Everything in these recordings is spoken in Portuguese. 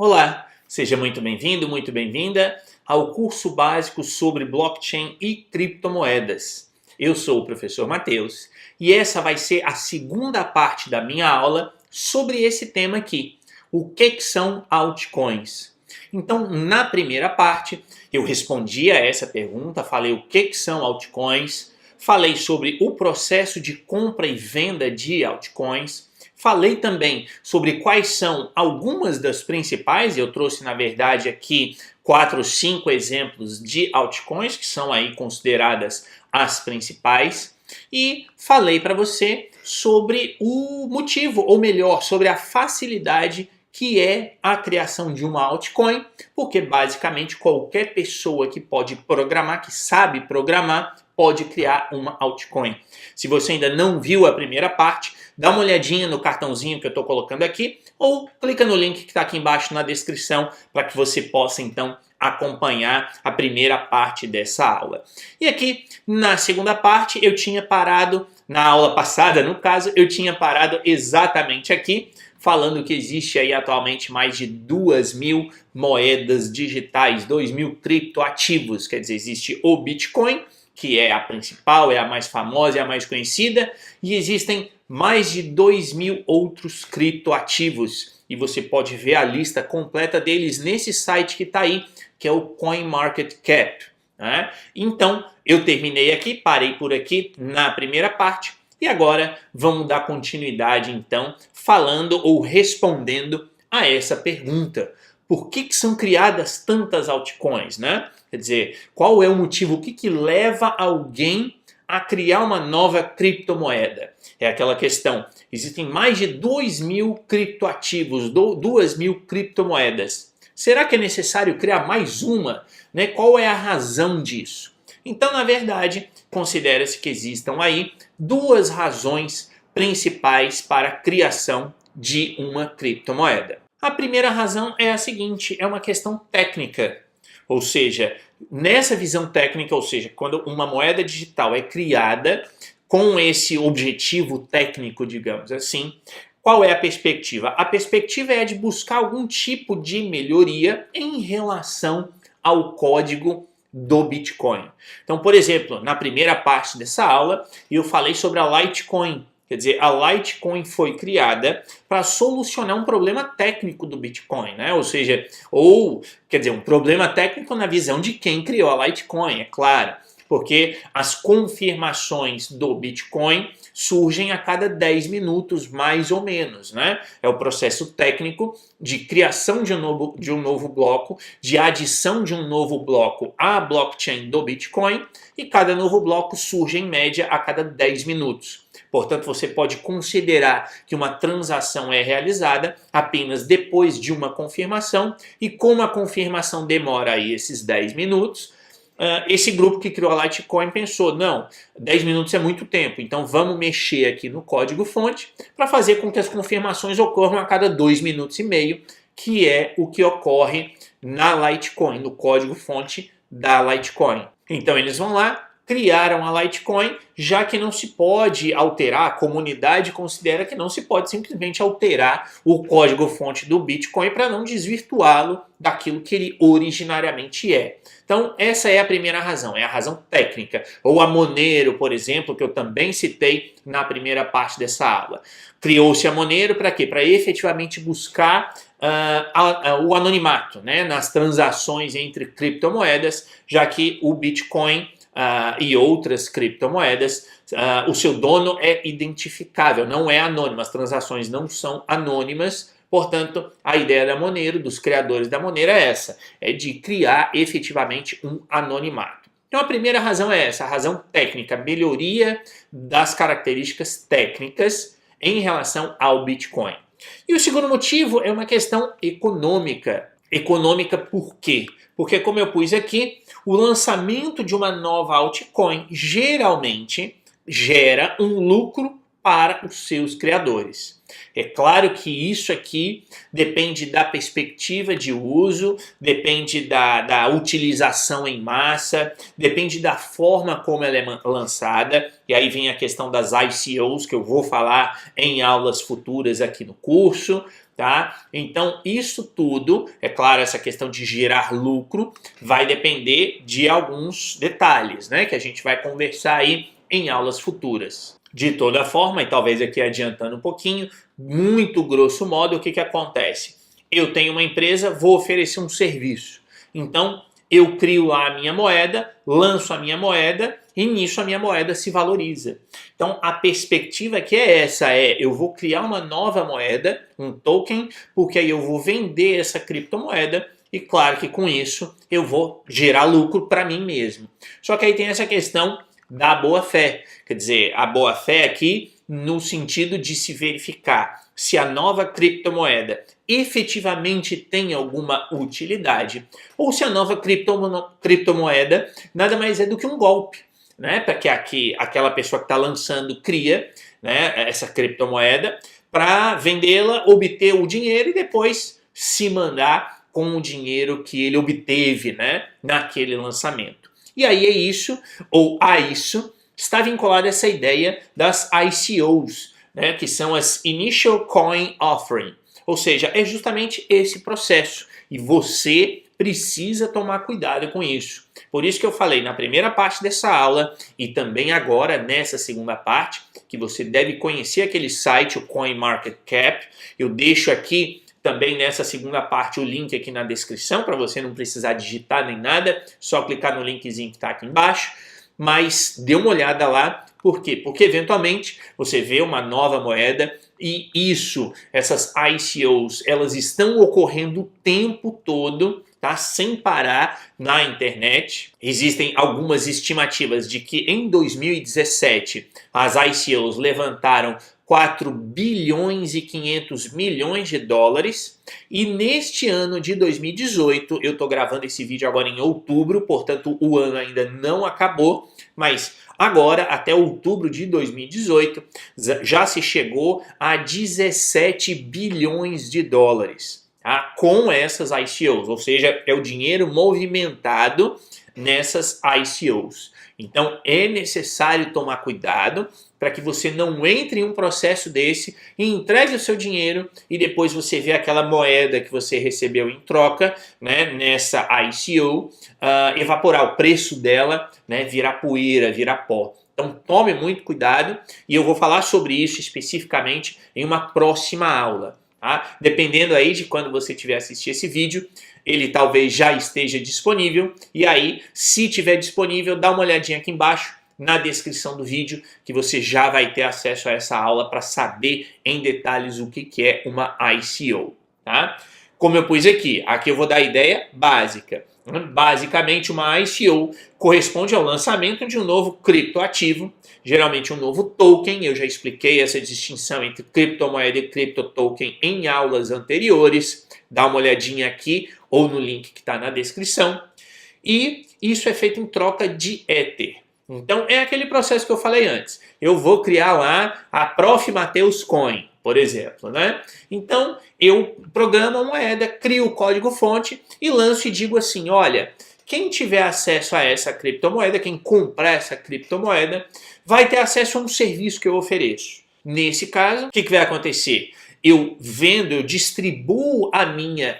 Olá, seja muito bem-vindo, muito bem-vinda ao curso básico sobre blockchain e criptomoedas. Eu sou o professor Matheus e essa vai ser a segunda parte da minha aula sobre esse tema aqui, o que são altcoins. Então, na primeira parte, eu respondi a essa pergunta, falei o que são altcoins, falei sobre o processo de compra e venda de altcoins. Falei também sobre quais são algumas das principais, eu trouxe na verdade aqui 4 ou 5 exemplos de altcoins que são aí consideradas as principais e falei para você sobre o motivo, ou melhor, sobre a facilidade que é a criação de uma altcoin, porque basicamente qualquer pessoa que pode programar, que sabe programar, pode criar uma altcoin. Se você ainda não viu a primeira parte, dá uma olhadinha no cartãozinho que eu estou colocando aqui ou clica no link que está aqui embaixo na descrição para que você possa então acompanhar a primeira parte dessa aula. E aqui na segunda parte eu tinha parado, na aula passada no caso, eu tinha parado exatamente aqui, falando que existe aí atualmente mais de 2.000 moedas digitais, 2.000 criptoativos, quer dizer, existe o Bitcoin, que é a principal, é a mais famosa, é a mais conhecida, e existem mais de 2.000 outros criptoativos. E você pode ver a lista completa deles nesse site que está aí, que é o CoinMarketCap. Né? Então, eu terminei aqui, parei por aqui na primeira parte, e agora vamos dar continuidade então, falando ou respondendo a essa pergunta. Por que são criadas tantas altcoins, né? Quer dizer, qual é o motivo, o que leva alguém a criar uma nova criptomoeda? É aquela questão, existem mais de 2.000 criptoativos, 2.000 criptomoedas. Será que é necessário criar mais uma? Né? Qual é a razão disso? Então, na verdade, considera-se que existam aí duas razões principais para a criação de uma criptomoeda. A primeira razão é a seguinte, é uma questão técnica. Ou seja, nessa visão técnica, ou seja, quando uma moeda digital é criada com esse objetivo técnico, digamos assim, qual é a perspectiva? A perspectiva é a de buscar algum tipo de melhoria em relação ao código do Bitcoin. Então, por exemplo, na primeira parte dessa aula, eu falei sobre a Litecoin. Quer dizer, a Litecoin foi criada para solucionar um problema técnico do Bitcoin, né? Ou seja, um problema técnico na visão de quem criou a Litecoin, é claro. Porque as confirmações do Bitcoin surgem a cada 10 minutos, mais ou menos, né? É o processo técnico de criação de um novo bloco, de adição de um novo bloco à blockchain do Bitcoin, e cada novo bloco surge em média a cada 10 minutos. Portanto, você pode considerar que uma transação é realizada apenas depois de uma confirmação, e como a confirmação demora aí esses 10 minutos, esse grupo que criou a Litecoin pensou, não, 10 minutos é muito tempo, então vamos mexer aqui no código-fonte para fazer com que as confirmações ocorram a cada 2 minutos e meio, que é o que ocorre na Litecoin, no código-fonte da Litecoin. Então eles vão lá, criaram a Litecoin, já que não se pode alterar, a comunidade considera que não se pode simplesmente alterar o código-fonte do Bitcoin para não desvirtuá-lo daquilo que ele originariamente é. Então, essa é a primeira razão, é a razão técnica. Ou a Monero, por exemplo, que eu também citei na primeira parte dessa aula. Criou-se a Monero para quê? Para efetivamente buscar o anonimato, né, nas transações entre criptomoedas, já que o Bitcoin e outras criptomoedas, o seu dono é identificável, não é anônimo, as transações não são anônimas. Portanto, a ideia da Monero, dos criadores da Monero é essa, é de criar efetivamente um anonimato. Então a primeira razão é essa, a razão técnica, melhoria das características técnicas em relação ao Bitcoin. E o segundo motivo é uma questão econômica. Econômica por quê? Porque, como eu pus aqui, o lançamento de uma nova altcoin geralmente gera um lucro para os seus criadores. É claro que isso aqui depende da perspectiva de uso, depende da utilização em massa, depende da forma como ela é lançada, e aí vem a questão das ICOs, que eu vou falar em aulas futuras aqui no curso. tá? Então isso tudo, é claro, essa questão de gerar lucro vai depender de alguns detalhes, né, que a gente vai conversar aí em aulas futuras. De toda forma, e talvez aqui adiantando um pouquinho, muito grosso modo, o que acontece? Eu tenho uma empresa, vou oferecer um serviço. Então, eu crio lá a minha moeda, lanço a minha moeda e nisso a minha moeda se valoriza. Então, a perspectiva aqui é essa, eu vou criar uma nova moeda, um token, porque aí eu vou vender essa criptomoeda e claro que com isso eu vou gerar lucro para mim mesmo. Só que aí tem essa questão da boa-fé. Quer dizer, a boa-fé aqui no sentido de se verificar se a nova criptomoeda efetivamente tem alguma utilidade ou se a nova criptomoeda nada mais é do que um golpe, né? Para que aquela pessoa que está lançando cria, né, essa criptomoeda para vendê-la, obter o dinheiro e depois se mandar com o dinheiro que ele obteve, né, naquele lançamento. E aí é isso, ou a isso, está vinculada essa ideia das ICOs, né, que são as Initial Coin Offering. Ou seja, é justamente esse processo. E você precisa tomar cuidado com isso. Por isso que eu falei na primeira parte dessa aula e também agora nessa segunda parte, que você deve conhecer aquele site, o CoinMarketCap. Eu deixo aqui também nessa segunda parte o link aqui na descrição para você não precisar digitar nem nada, só clicar no linkzinho que está aqui embaixo. Mas dê uma olhada lá, por quê? Porque eventualmente você vê uma nova moeda e essas ICOs, elas estão ocorrendo o tempo todo, tá? Sem parar na internet. Existem algumas estimativas de que em 2017 as ICOs levantaram 4 bilhões e 500 milhões de dólares e neste ano de 2018, eu estou gravando esse vídeo agora em outubro, portanto o ano ainda não acabou, mas agora até outubro de 2018 já se chegou a 17 bilhões de dólares, tá? Com essas ICOs, ou seja, é o dinheiro movimentado nessas ICOs. Então é necessário tomar cuidado para que você não entre em um processo desse e entregue o seu dinheiro e depois você vê aquela moeda que você recebeu em troca, né, nessa ICO, evaporar o preço dela, né, virar poeira, virar pó. Então tome muito cuidado e eu vou falar sobre isso especificamente em uma próxima aula. Tá? Dependendo aí de quando você estiver assistindo esse vídeo, ele talvez já esteja disponível e aí, se estiver disponível, dá uma olhadinha aqui embaixo na descrição do vídeo que você já vai ter acesso a essa aula para saber em detalhes o que é uma ICO. Tá? Como eu pus aqui eu vou dar a ideia básica. Basicamente, uma ICO corresponde ao lançamento de um novo criptoativo, geralmente um novo token. Eu já expliquei essa distinção entre criptomoeda e criptotoken em aulas anteriores. Dá uma olhadinha aqui ou no link que está na descrição. E isso é feito em troca de Ether. Então é aquele processo que eu falei antes. Eu vou criar lá a Prof. Mateus Coin, por exemplo, né? Então eu programo a moeda, crio o código-fonte e lanço e digo assim, olha, quem tiver acesso a essa criptomoeda, quem comprar essa criptomoeda, vai ter acesso a um serviço que eu ofereço. Nesse caso, o que vai acontecer? Eu vendo, eu distribuo a minha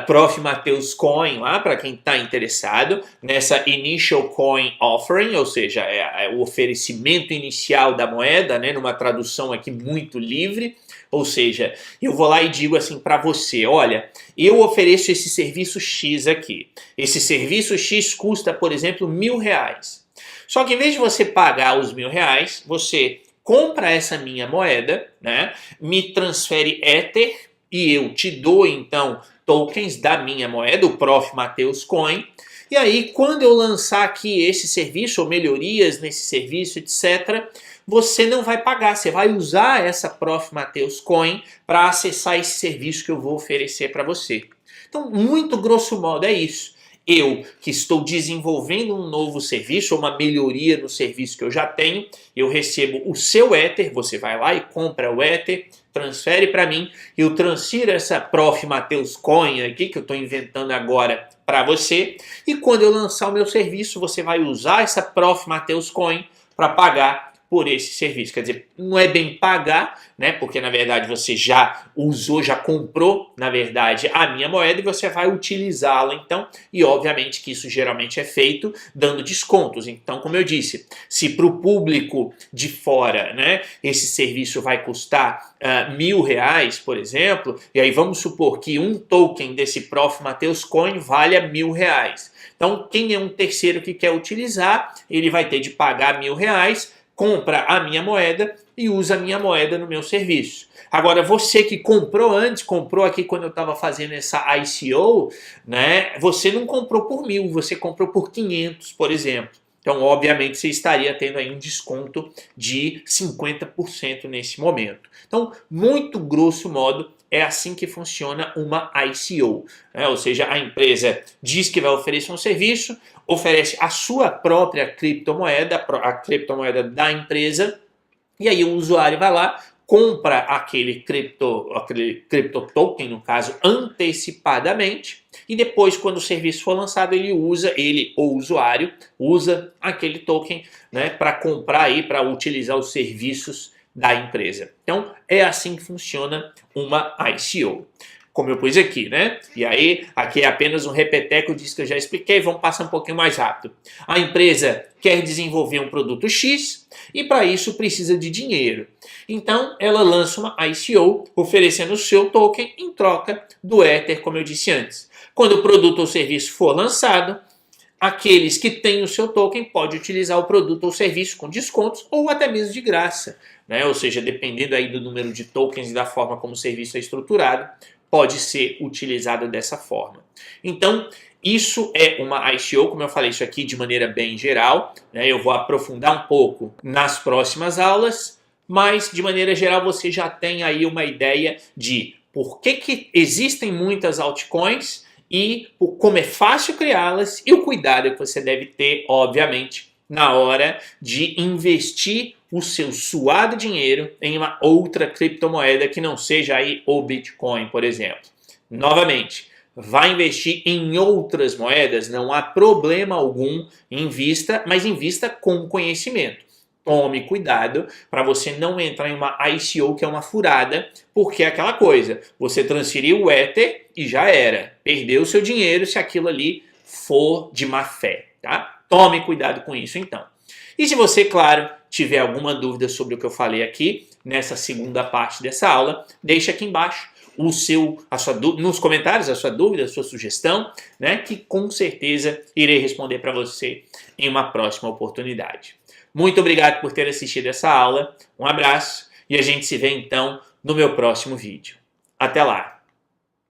Prof. Mateus Coin lá para quem está interessado nessa Initial Coin Offering, ou seja, é o oferecimento inicial da moeda, né, numa tradução aqui muito livre. Ou seja, eu vou lá e digo assim para você, olha, eu ofereço esse serviço X aqui. Esse serviço X custa, por exemplo, R$1.000. Só que em vez de você pagar os R$1.000, você compra essa minha moeda, né, me transfere Ether e eu te dou então tokens da minha moeda, o Prof. Mateus Coin. E aí, quando eu lançar aqui esse serviço ou melhorias nesse serviço, etc., você não vai pagar, você vai usar essa Prof. Mateus Coin para acessar esse serviço que eu vou oferecer para você. Então, muito grosso modo, é isso. Eu que estou desenvolvendo um novo serviço, ou uma melhoria no serviço que eu já tenho, eu recebo o seu Ether, você vai lá e compra o Ether, transfere para mim, eu transfiro essa Prof. Mateus Coin aqui, que eu estou inventando agora para você, e quando eu lançar o meu serviço, você vai usar essa Prof. Mateus Coin para pagar por esse serviço. Quer dizer, não é bem pagar, né? Porque na verdade você já usou, já comprou, na verdade, a minha moeda e você vai utilizá-la, então, e obviamente que isso geralmente é feito dando descontos. Então, como eu disse, se para o público de fora, né, esse serviço vai custar R$1.000, por exemplo, e aí vamos supor que um token desse Prof. Mateus Coin valha R$1.000. Então, quem é um terceiro que quer utilizar, ele vai ter de pagar R$1.000, compra a minha moeda e usa a minha moeda no meu serviço. Agora, você que comprou antes, comprou aqui quando eu estava fazendo essa ICO, né, você não comprou por 1.000, você comprou por 500, por exemplo. Então, obviamente, você estaria tendo aí um desconto de 50% nesse momento. Então, muito grosso modo, é assim que funciona uma ICO. Né? Ou seja, a empresa diz que vai oferecer um serviço, oferece a sua própria criptomoeda, a criptomoeda da empresa, e aí o usuário vai lá, compra aquele cripto token, no caso, antecipadamente, e depois, quando o serviço for lançado, ele ou o usuário, usa aquele token, né, para comprar aí, para utilizar os serviços da empresa. Então, é assim que funciona uma ICO. Como eu pus aqui, né? E aí, aqui é apenas um repeteco disso que eu já expliquei, vamos passar um pouquinho mais rápido. A empresa quer desenvolver um produto X e para isso precisa de dinheiro. Então, ela lança uma ICO oferecendo o seu token em troca do Ether, como eu disse antes. Quando o produto ou serviço for lançado, aqueles que têm o seu token podem utilizar o produto ou serviço com descontos ou até mesmo de graça, né? Ou seja, dependendo aí do número de tokens e da forma como o serviço é estruturado, pode ser utilizado dessa forma. Então, isso é uma ICO, como eu falei isso aqui de maneira bem geral, né? Eu vou aprofundar um pouco nas próximas aulas, mas de maneira geral você já tem aí uma ideia de por que existem muitas altcoins e como é fácil criá-las e o cuidado que você deve ter, obviamente, na hora de investir o seu suado dinheiro em uma outra criptomoeda que não seja aí o Bitcoin, por exemplo. Novamente, vai investir em outras moedas, não há problema algum, invista, mas invista com conhecimento. Tome cuidado para você não entrar em uma ICO que é uma furada, porque é aquela coisa, você transferiu o Ether e já era. Perdeu o seu dinheiro se aquilo ali for de má fé, tá? Tome cuidado com isso então. E se você, claro, tiver alguma dúvida sobre o que eu falei aqui, nessa segunda parte dessa aula, deixa aqui embaixo nos comentários a sua dúvida, a sua sugestão, né, que com certeza irei responder para você em uma próxima oportunidade. Muito obrigado por ter assistido essa aula, um abraço e a gente se vê então no meu próximo vídeo. Até lá!